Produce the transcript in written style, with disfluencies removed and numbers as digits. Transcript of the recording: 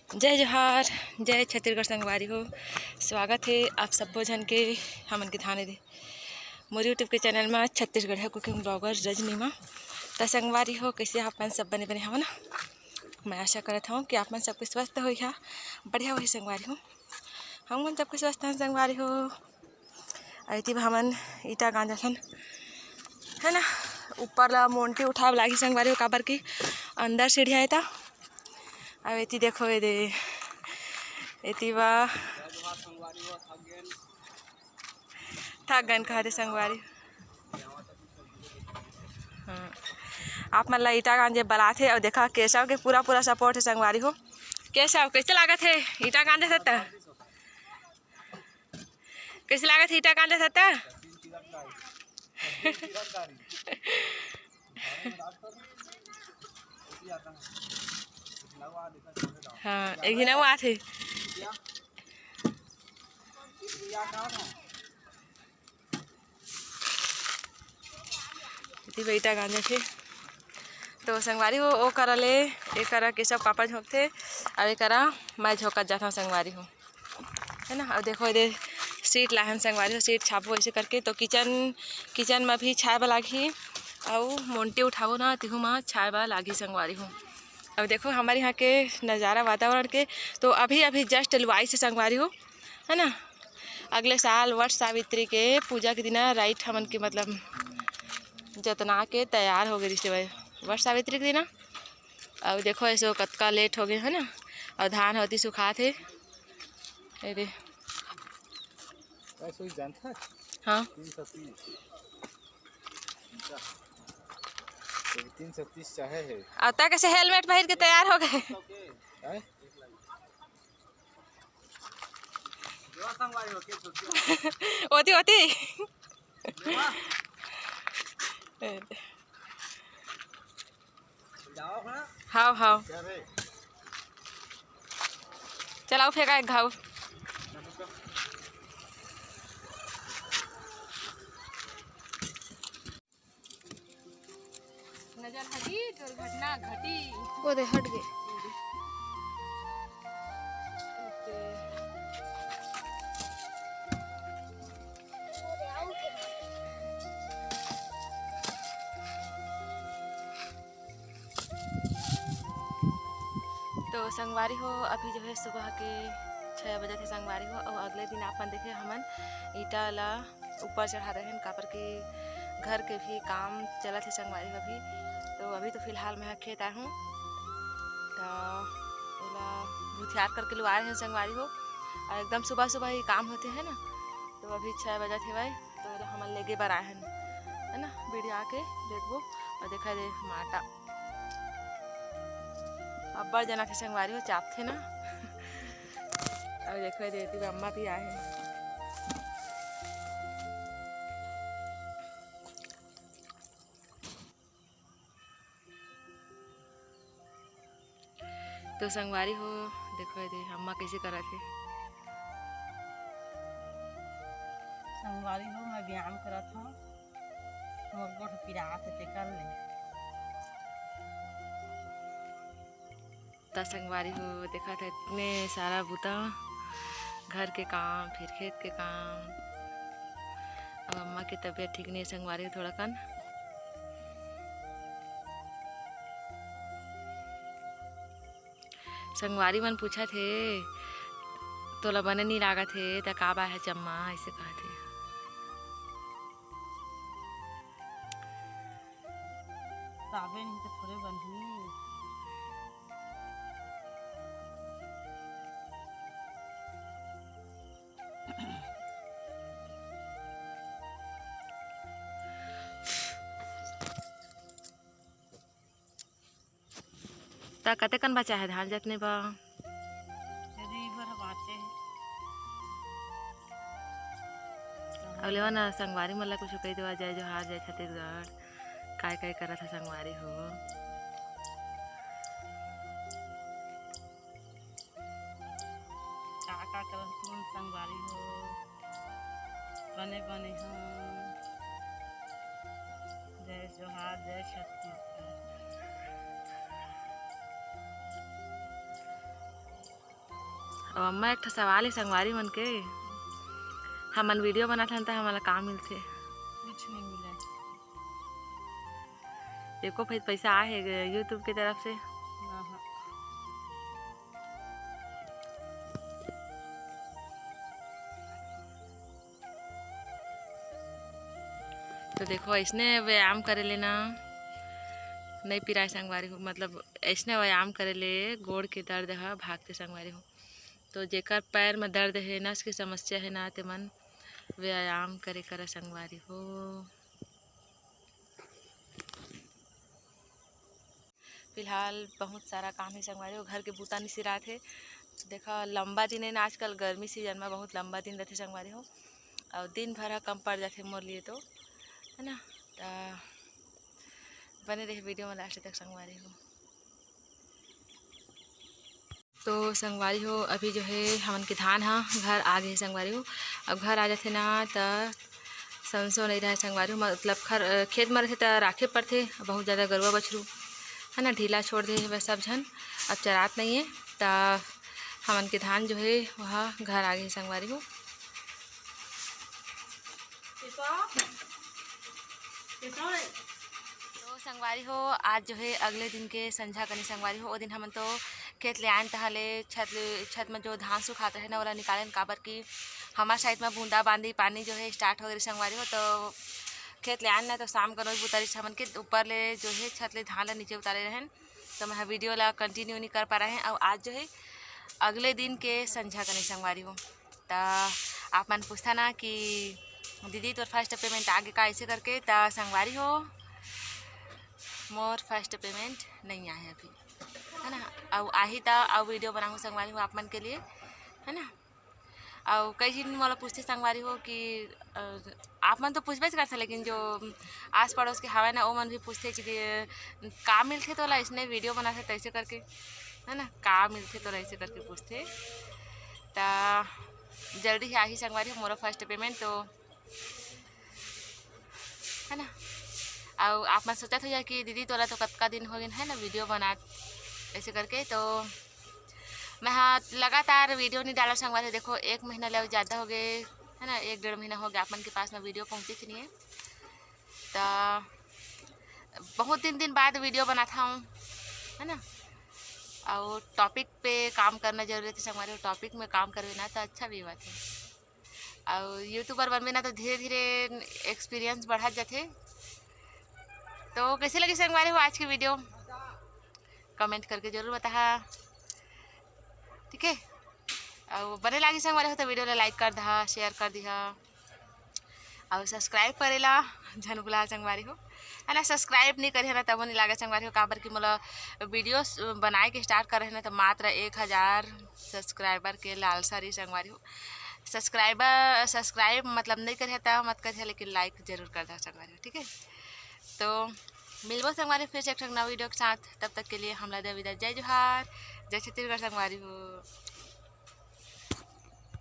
जय जोहार, जय छत्तीसगढ़ संगवारी हो। स्वागत है आप सब जन के हमन के थाने दे मोर यूट्यूब के चैनल में छत्तीसगढ़ है कुकिंग ब्लॉगर रजनी में। तो संगवारी हो कैसे आप मन सब बने बने हवन। मैं आशा करत हूँ कि आप मन सबके स्वस्थ हो या बढ़िया हो संगवारी हो। हम मन सबके स्वस्थ हैं संगवारी हो। ऐती हमन ईटा गांजा सन है ना, ऊपर ला मोंटी उठाव लागी संगवारी हो काबर की अंदर सीढ़िया था। अब एती देखो ये दे एती बा थक गन कहते संगवारी। आप मन ला ईटा गांजे बलाथे और देखा केशव के पूरा पूरा सपोर्ट है संगवारी हो। केशव कैसे लागत है ईटा गांजे सकता, कैसे लागत है ईटा गांजे सकता। हाँ एक ही ना वो आते बेटा गांजा थे तो संगवारी हो ओ करा ले एक करा के सब पापा झोंकते और एक करा मैं झोंकत जाता हूँ संगवारी हो है ना। और देखो इधर सीट लाहन संगवारी हो, सीट छापो ऐसे करके तो किचन में भी छाए वाला लागी और मोंटी उठाओ ना तिहू में छाए वाला लागी संगवारी हो। अब देखो हमारे यहाँ के नज़ारा वातावरण के तो अभी जस्ट लुआई से संगवारी हो है ना। अगले साल वट सावित्री के पूजा के दिन राइट हमन के मतलब जतना के तैयार हो गए रिश्ते वट सावित्री के दिन। अब देखो ऐसे कतका लेट हो गए है ना। और धान होती सुखा थे अरे हाँ 330 चाहे है। आता कैसे हेलमेट पहन के तैयार हो गए। होती हाँ हाँ चलाओ फेंका एक घाव। नजर हटी दुर्घटना घटी वो दे हट गए। तो संगवारी हो अभी जो है सुबह के 6 बजे थे संगवारी हो। और अगले दिन आप मन देखे हमन ईटा ला ऊपर चढ़ा रहे हैं काबर के घर के भी काम चला थे संगवारी हो अभी। तो अभी तो फिलहाल मैं खेत आया हूँ तो भूथियार करके लो आए हैं संगवारी हो। और एकदम सुबह सुबह ही काम होते हैं ना। तो अभी 6 बजे थे भाई तो हमन लेके बर आए हैं है ना। वीडियो आके देखो और देखा दे माटा अब्बड़ जना थे संगवारी हो चाप थे ना। और देखो देती अम्मा भी आए हैं। तो संगवारी हो देखो दे अम्मा कैसे करा थे संगवारी हो। मैं व्यायाम करत हूँ मोर गोठ पिरात है कल ले। तो संगवारी हो देखा था इतने सारा बूता घर के काम फिर खेत के काम। अब अम्मा की तबीयत ठीक नहीं संगवारी हो थोड़ा कन। संगवारी मन पूछा थे तोला बने नहीं लागा थे तो का बा है चम्मा ऐसे कहा थे। ताबे नहीं तो थोड़े बंधी ता कते कन बचा है धान जतने बा रीबर बाटे अब लेवा ना संगवारी मन ला कुछ कही देवा जय जोहार जय छत्तीसगढ़ काय करा था संगवारी हो। का करन तुम संगवारी हो बने बने हम जय जोहार जय छत्तीसगढ़। अब अम्मा एक ठो सवाल है संगवारी मन के, हमन वीडियो बनात हन त हमला काम मिलथे? कुछ नहीं मिला है। एको फिर पैसा आए है यूट्यूब की तरफ से? ना हाँ। तो देखो ऐसने व्यायाम करे लेना नहीं पिराए संगवारी हो, मतलब ऐसने व्यायाम करे ले गोड़ के दर्द ह भागते संगवारी हो। तो जेकर पैर में दर्द है, नस की समस्या है ना, ते मन व्यायाम करे कर संगवारी हो। फिलहाल बहुत सारा काम है संगवारी हो, घर के बूता नहीं सिरात है। देखा लंबा दिन है ना, आजकल गर्मी सीजन में बहुत लंबा दिन रहते संगवारी हो, और दिन भर ह कम पड़ जाते मोर लिए, तो है ना। बने रहे वीडियो में लास्ट तक संगवारी हो। तो संगवारी हो अभी जो है हमन के धान हाँ घर आ गए संगवारी हो। अब घर आ जाते ना तो संसो नहीं रहे संगवारी हो, मतलब खेत में रहते तो राखे पड़ते, बहुत ज़्यादा गरुआ बछरू है ना, ढीला छोड़ दे वह सब झन, अब चरात नहीं है। तो हमन के धान जो है वह घर आ गए संगवारी हो। तो संगवारी हो आज जो है अगले दिन के संझा कनी संगवारी हो, वो दिन हमन तो खेत ले आन तहले छत में जो धान सुखाते है ना वाला निकालन, काबर कि हमारे साइड में बूंदा बांदी पानी जो है स्टार्ट हो गई संगवारी हो। तो खेत ले आन ना तो शाम का रोज उतारी हमन के ऊपर ले जो है छत ले धान ला नीचे उतारे रहन, तो मैं वीडियो ला कंटिन्यू नहीं कर पा रहे हैं। और आज जो है अगले दिन के संझा कनी संगवारी हो। तो आप मन पूछता ना कि दीदी तो फर्स्ट पेमेंट आगे का ऐसे करके, तो संगवारी हो मोर फर्स्ट पेमेंट नहीं आया अभी, है ना। और आही तो और वीडियो बनाऊँ संगवारी हो आप मन के लिए, है ना। और कई दिन मोला पूछते संगवारी हो कि आप मन तो पूछबे करते, लेकिन जो आस पड़ोस के हवा ना वो मन भी पूछते कि का मिलते तो ला इसने वीडियो बनाते तैसे करके, है ना, का मिलते तो ऐसे करके पूछते। तो जल्दी ही आही संगवारी हो मोरा फर्स्ट पेमेंट, तो है ना। और आप मैं सोचा था कि दीदी तोला तो कतका दिन हो गए है ना वीडियो बना ऐसे करके, तो मैं हाँ लगातार वीडियो नहीं डाला संगवारी। देखो 1 महीना ले ज़्यादा हो गए, है ना, 1-1.5 महीना हो गया आप मन के पास में वीडियो पहुँची थी नहीं है। तो बहुत दिन बाद वीडियो बनाता हूँ, है ना। और टॉपिक पे काम करना जरूरी है संगवारी, टॉपिक में काम करवे ना तो अच्छा भी बात है। और यूट्यूबर बनवे ना तो धीरे धीरे एक्सपीरियंस बढ़ा जाते। तो कैसे लगी संगवारी हो आज की वीडियो कमेंट करके जरूर बता, ठीक है। और बने लगी संगवारी हो तो वीडियो ला लाइक कर दहा, शेयर कर दिहा, और सब्सक्राइब करेला झन भुला संगवारी हो, है ना। सब्सक्राइब नहीं करे ना तब नहीं लगा संगवारी हो, काबर कि मोला वीडियो बनाए के स्टार्ट कर रहे ना तो मात्र 1000 सब्सक्राइबर के लालसा रही संगवारी हो। सब्सक्राइब मतलब नहीं करे तो मत करे, लेकिन लाइक जरूर कर दे संगवारी हो, ठीक है। तो मिलबो संगवारी फिर से एक नवा वीडियो के साथ, तब तक के लिए हमला दे विदा। जय जोहार, जय छत्तीसगढ़ संगवारी हो।